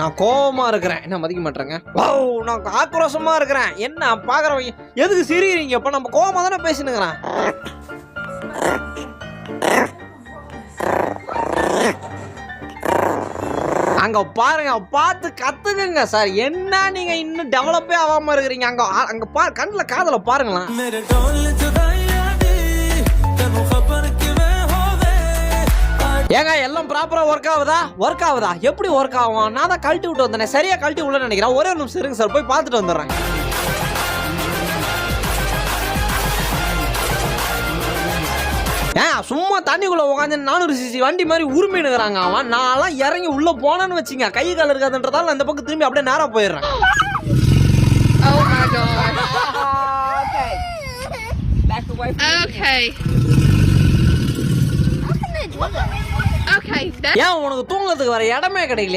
நான் கோவமா இருக்கிறேன், என்ன மதிக்க மாட்டேங்க. நான் ஆக்ரோஷமா இருக்கிறேன், என்ன பாக்குறவங்க எதுக்கு சிரிக்கிறீங்க? இப்ப நம்ம கோவமா தானே பேசினுக்கிறேன். அங்க பாருங்க, பார்த்து கத்துக்குங்க சார். என்ன நீங்க இன்னும் டெவலப்பே ஆகாம இருக்கிறீங்க. அங்க கண்ணுல காதல பாருங்களேன். ஏங்க எல்லாம் ப்ராப்பரா ஒர்க் ஆகுதா? எப்படி ஒர்க் ஆகும்? நான் தான் கழட்டி விட்டு வந்தேன், சரியா கழட்டி உள்ள நினைக்கிறேன். ஒரே நிமிஷம் இருங்க சார், போய் பார்த்துட்டு வந்துடுறேன். சும்மா தண்ணிக்குள்ள உட்காந்து 400cc வண்டி மாதிரி உரிமைனுங்கிறாங்க அவன். நான்லாம் இறங்கி உள்ள போனேன்னு வச்சுங்க, கை கால் இருக்காதுன்றதால அந்த பக்கம் திரும்பி அப்படியே நேரா போயிடுறேன். ஏன் உனக்கு தூங்குறதுக்கு வர இடமே கிடைக்கல?